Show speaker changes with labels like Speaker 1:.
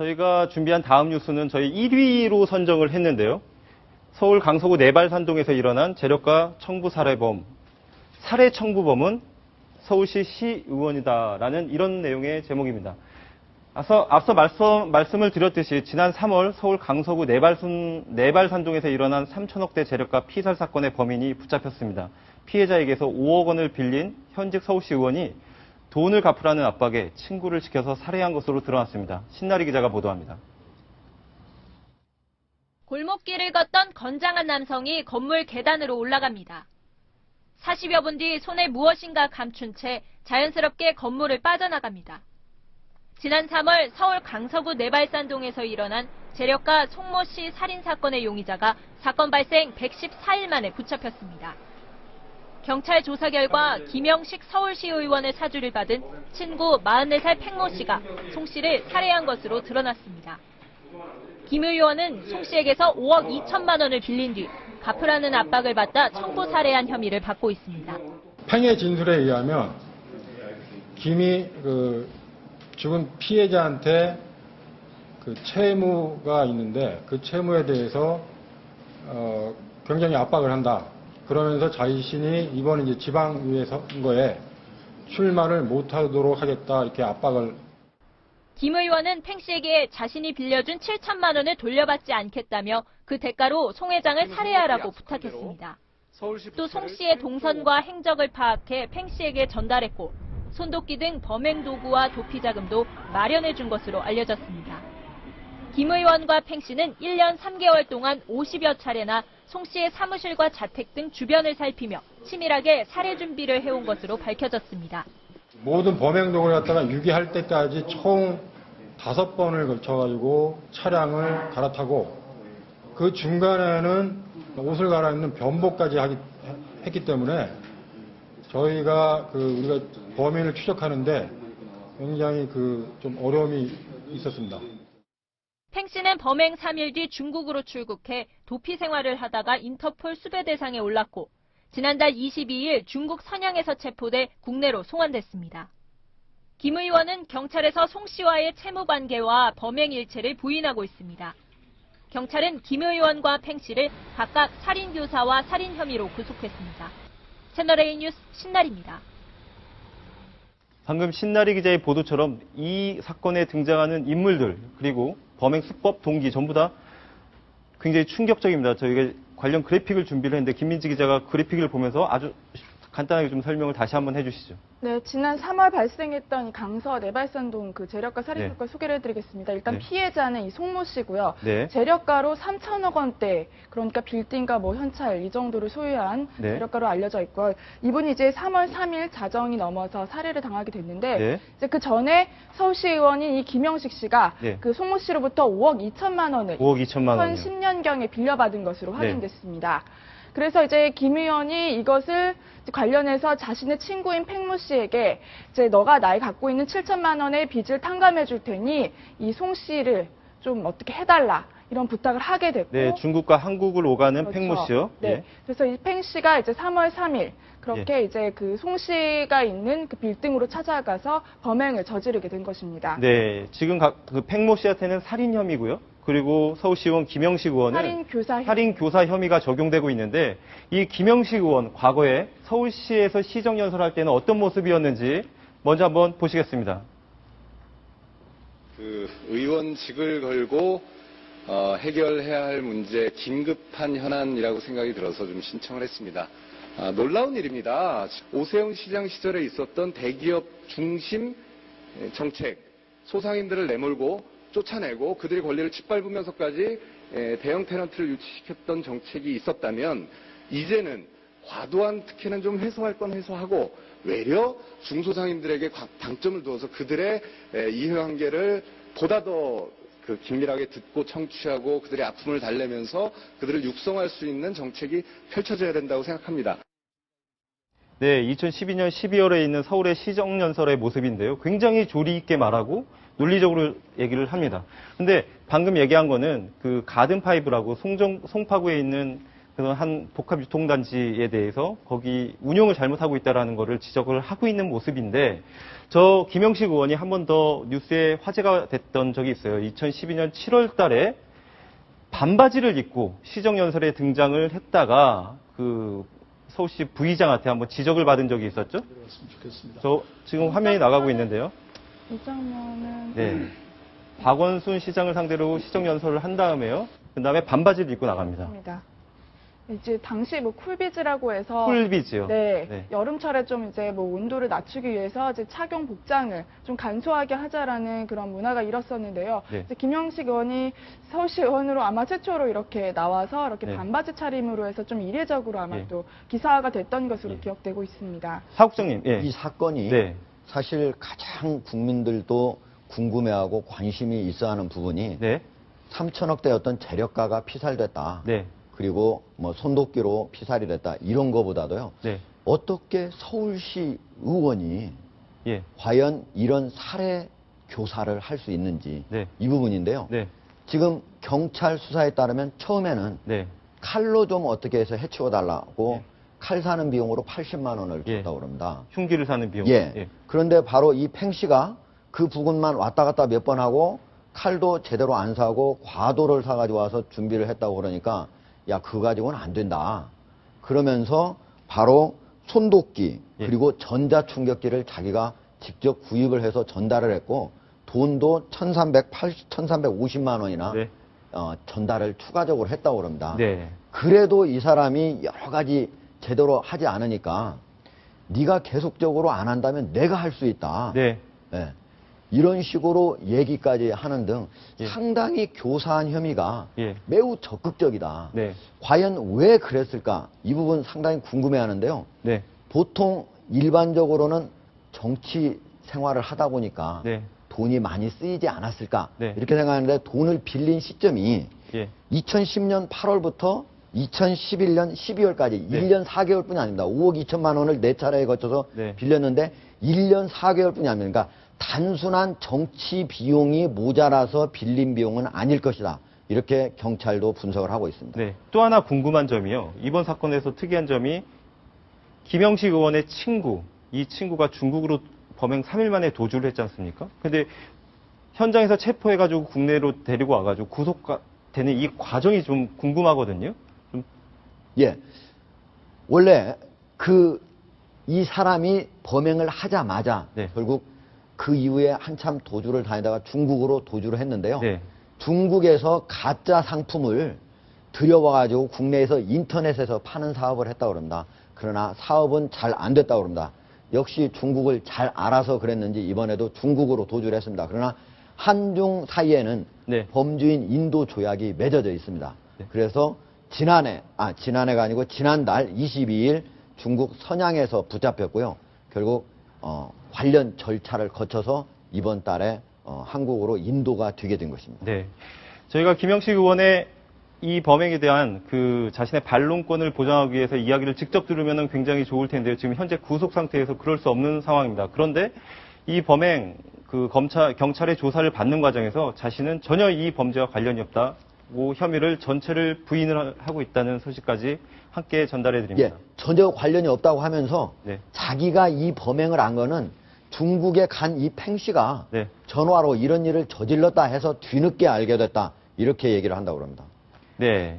Speaker 1: 저희가 준비한 다음 뉴스는 저희 1위로 선정을 했는데요. 서울 강서구 내발산동에서 일어난 재력가 청부 살해범, 살해 청부범은 서울시 시의원이다라는 이런 내용의 제목입니다. 앞서 말씀을 드렸듯이 지난 3월 서울 강서구 내발산동에서 일어난 3천억대 재력가 피살 사건의 범인이 붙잡혔습니다. 피해자에게서 5억 원을 빌린 현직 서울시 의원이 돈을 갚으라는 압박에 친구를 시켜서 살해한 것으로 드러났습니다. 신나리 기자가 보도합니다.
Speaker 2: 골목길을 걷던 건장한 남성이 건물 계단으로 올라갑니다. 40여 분 뒤 손에 무엇인가 감춘 채 자연스럽게 건물을 빠져나갑니다. 지난 3월 서울 강서구 내발산동에서 일어난 재력가 송모 씨 살인 사건의 용의자가 사건 발생 114일 만에 붙잡혔습니다. 경찰 조사 결과 김영식 서울시 의원의 사주를 받은 친구 44살 팽모 씨가 송 씨를 살해한 것으로 드러났습니다. 김 의원은 송 씨에게서 5억 2천만 원을 빌린 뒤 갚으라는 압박을 받다 청부 살해한 혐의를 받고 있습니다.
Speaker 3: 팽의 진술에 의하면 김이 죽은 피해자한테 채무가 있는데 그 채무에 대해서 굉장히 압박을 한다. 그러면서 자신이 이번 이제 지방의회 선거에 출마를 못하도록 하겠다 이렇게 압박을.
Speaker 2: 김 의원은 팽 씨에게 자신이 빌려준 7천만 원을 돌려받지 않겠다며 그 대가로 송 회장을 살해하라고 부탁했습니다. 또 송 씨의 동선과 행적을 파악해 팽 씨에게 전달했고 손도끼 등 범행 도구와 도피 자금도 마련해 준 것으로 알려졌습니다. 김 의원과 팽 씨는 1년 3개월 동안 50여 차례나 송 씨의 사무실과 자택 등 주변을 살피며 치밀하게 살해 준비를 해온 것으로 밝혀졌습니다.
Speaker 3: 모든 범행 도구를 갖다가 유기할 때까지 총 5번을 걸쳐가지고 차량을 갈아타고 그 중간에는 옷을 갈아입는 변복까지 했기 때문에 저희가 우리가 범인을 추적하는데 굉장히 좀 어려움이 있었습니다.
Speaker 2: 팽 씨는 범행 3일 뒤 중국으로 출국해 도피 생활을 하다가 인터폴 수배 대상에 올랐고 지난달 22일 중국 선양에서 체포돼 국내로 송환됐습니다. 김 의원은 경찰에서 송 씨와의 채무 관계와 범행 일체를 부인하고 있습니다. 경찰은 김 의원과 팽 씨를 각각 살인 교사와 살인 혐의로 구속했습니다. 채널A 뉴스 신나리입니다.
Speaker 1: 방금 신나리 기자의 보도처럼 이 사건에 등장하는 인물들 그리고 범행 수법, 동기 전부 다 굉장히 충격적입니다. 저희가 관련 그래픽을 준비를 했는데 김민지 기자가 그래픽을 보면서 아주 간단하게 좀 설명을 다시 한번 해주시죠.
Speaker 4: 네, 지난 3월 발생했던 강서 내발산동 재력가 살인 사건 소개를 해드리겠습니다. 일단 피해자는 이 송모 씨고요. 재력가로 3천억 원대, 그러니까 빌딩과 현찰 이 정도를 소유한 재력가로 알려져 있고요. 이분이 이제 3월 3일 자정이 넘어서 살해를 당하게 됐는데 이제 그 전에 서울시 의원인 이 김영식 씨가 그 송모 씨로부터 5억 2천만 원을 2010년경에 빌려받은 것으로 확인됐습니다. 그래서 이제 김 의원이 이것을 관련해서 자신의 친구인 팽모 씨에게 이제 너가 나에 갖고 있는 7천만 원의 빚을 탕감해 줄 테니 이 송 씨를 좀 어떻게 해달라 이런 부탁을 하게 됐고.
Speaker 1: 네, 중국과 한국을 오가는 팽모 씨요.
Speaker 4: 네. 그래서 이 팽 씨가 이제 3월 3일 그렇게 이제 그 송 씨가 있는 그 빌딩으로 찾아가서 범행을 저지르게 된 것입니다.
Speaker 1: 네, 지금 그 팽모 씨한테는 살인 혐의고요. 그리고 서울시의원 김영식 의원은 살인교사 혐의가 적용되고 있는데 이 김영식 의원 과거에 서울시에서 시정연설할 때는 어떤 모습이었는지 먼저 한번 보시겠습니다.
Speaker 5: 의원직을 걸고 해결해야 할 문제 긴급한 현안이라고 생각이 들어서 좀 신청을 했습니다. 놀라운 일입니다. 오세훈 시장 시절에 있었던 대기업 중심 정책, 소상인들을 내몰고 쫓아내고 그들의 권리를 짓밟으면서까지 대형 테넌트를 유치시켰던 정책이 있었다면 이제는 과도한 특혜는 좀 해소할 건 해소하고 외려 중소상인들에게 방점을 두어서 그들의 이해관계를 보다 더 긴밀하게 듣고 청취하고 그들의 아픔을 달래면서 그들을 육성할 수 있는 정책이 펼쳐져야 된다고 생각합니다.
Speaker 1: 네, 2012년 12월에 있는 서울의 시정연설의 모습인데요. 굉장히 조리 있게 말하고 논리적으로 얘기를 합니다. 근데 방금 얘기한 거는 그 가든파이브라고 송파구에 있는 그런 한 복합 유통단지에 대해서 거기 운영을 잘못하고 있다라는 거를 지적을 하고 있는 모습인데, 저 김영식 의원이 한 번 더 뉴스에 화제가 됐던 적이 있어요. 2012년 7월 달에 반바지를 입고 시정연설에 등장을 했다가 그 서울시 부의장한테 한번 지적을 받은 적이 있었죠? 저 지금 화면이 나가고 있는데요.
Speaker 4: 이 장면은
Speaker 1: 네. 박원순 시장을 상대로 시정연설을 한 다음에요. 그 다음에 반바지를 입고 나갑니다.
Speaker 4: 입니다. 이제 당시 뭐 쿨비즈라고 해서
Speaker 1: 쿨비즈요.
Speaker 4: 네,
Speaker 1: 네.
Speaker 4: 여름철에 좀 이제 뭐 온도를 낮추기 위해서 이제 착용 복장을 좀 간소하게 하자라는 그런 문화가 일었었는데요.
Speaker 1: 네.
Speaker 4: 이제 김영식 의원이 서울시 의원으로 아마 최초로 이렇게 나와서 이렇게
Speaker 1: 네.
Speaker 4: 반바지 차림으로 해서 좀 이례적으로 아마
Speaker 1: 네.
Speaker 4: 또 기사화가 됐던 것으로
Speaker 1: 네.
Speaker 4: 기억되고 있습니다.
Speaker 1: 사국장님, 예.
Speaker 6: 이 사건이
Speaker 1: 네.
Speaker 6: 사실 가장 국민들도 궁금해하고 관심이 있어하는 부분이
Speaker 1: 네.
Speaker 6: 3천억대였던 재력가가 피살됐다.
Speaker 1: 네.
Speaker 6: 그리고 뭐 손도끼로 피살이 됐다. 이런 거보다도요.
Speaker 1: 네.
Speaker 6: 어떻게 서울시 의원이
Speaker 1: 예.
Speaker 6: 과연 이런 살해 교사를 할 수 있는지
Speaker 1: 네.
Speaker 6: 이 부분인데요.
Speaker 1: 네.
Speaker 6: 지금 경찰 수사에 따르면 처음에는
Speaker 1: 네.
Speaker 6: 칼로 좀 어떻게 해서 해치워달라고
Speaker 1: 예.
Speaker 6: 칼 사는 비용으로 80만 원을
Speaker 1: 예.
Speaker 6: 줬다고 그럽니다.
Speaker 1: 흉기를 사는 비용.
Speaker 6: 예. 그런데 바로 이 팽 씨가 그 부근만 왔다 갔다 몇 번 하고 칼도 제대로 안 사고 과도를 사가지고 와서 준비를 했다고 그러니까 야, 그거 가지고는 안 된다. 그러면서 바로 손도끼
Speaker 1: 예.
Speaker 6: 그리고 전자충격기를 자기가 직접 구입을 해서 전달을 했고 돈도 1,350만 원이나
Speaker 1: 네.
Speaker 6: 전달을 추가적으로 했다고 그럽니다.
Speaker 1: 네.
Speaker 6: 그래도 이 사람이 여러 가지 제대로 하지 않으니까 네가 계속적으로 안 한다면 내가 할 수 있다.
Speaker 1: 네.
Speaker 6: 예. 이런 식으로 얘기까지 하는 등
Speaker 1: 예.
Speaker 6: 상당히 교사한 혐의가
Speaker 1: 예.
Speaker 6: 매우 적극적이다.
Speaker 1: 네.
Speaker 6: 과연 왜 그랬을까? 이 부분 상당히 궁금해하는데요.
Speaker 1: 네.
Speaker 6: 보통 일반적으로는 정치 생활을 하다 보니까
Speaker 1: 네.
Speaker 6: 돈이 많이 쓰이지 않았을까?
Speaker 1: 네.
Speaker 6: 이렇게 생각하는데 돈을 빌린 시점이
Speaker 1: 예.
Speaker 6: 2010년 8월부터 2011년 12월까지
Speaker 1: 네.
Speaker 6: 1년 4개월뿐이 아닙니다. 5억 2천만 원을 4차례에 거쳐서
Speaker 1: 네.
Speaker 6: 빌렸는데 1년 4개월뿐이 아닙니다. 그러니까 단순한 정치 비용이 모자라서 빌린 비용은 아닐 것이다. 이렇게 경찰도 분석을 하고 있습니다.
Speaker 1: 네. 또 하나 궁금한 점이요. 이번 사건에서 특이한 점이 김영식 의원의 친구, 이 친구가 중국으로 범행 3일 만에 도주를 했지 않습니까? 근데 현장에서 체포해가지고 국내로 데리고 와가지고 구속되는 이 과정이 좀 궁금하거든요.
Speaker 6: 예. 원래 이 사람이 범행을 하자마자
Speaker 1: 네.
Speaker 6: 결국 그 이후에 한참 도주를 다니다가 중국으로 도주를 했는데요.
Speaker 1: 네.
Speaker 6: 중국에서 가짜 상품을 들여와가지고 국내에서 인터넷에서 파는 사업을 했다고 그럽니다. 그러나 사업은 잘 안 됐다고 그럽니다. 역시 중국을 잘 알아서 그랬는지 이번에도 중국으로 도주를 했습니다. 그러나 한중 사이에는
Speaker 1: 네.
Speaker 6: 범주인 인도 조약이 맺어져 있습니다.
Speaker 1: 네.
Speaker 6: 그래서 지난해가 아니고 지난달 22일 중국 선양에서 붙잡혔고요. 결국 관련 절차를 거쳐서 이번 달에 한국으로 인도가 되게 된 것입니다.
Speaker 1: 네. 저희가 김영식 의원의 이 범행에 대한 그 자신의 반론권을 보장하기 위해서 이야기를 직접 들으면 굉장히 좋을 텐데요. 지금 현재 구속 상태에서 그럴 수 없는 상황입니다. 그런데 이 범행, 경찰의 조사를 받는 과정에서 자신은 전혀 이 범죄와 관련이 없다고 혐의를 전체를 부인을 하고 있다는 소식까지 함께 전달해 드립니다.
Speaker 6: 예, 전혀 관련이 없다고 하면서
Speaker 1: 네.
Speaker 6: 자기가 이 범행을 한 거는 중국에 간 이 팽 씨가
Speaker 1: 네.
Speaker 6: 전화로 이런 일을 저질렀다 해서 뒤늦게 알게 됐다. 이렇게 얘기를 한다고 합니다.
Speaker 1: 네.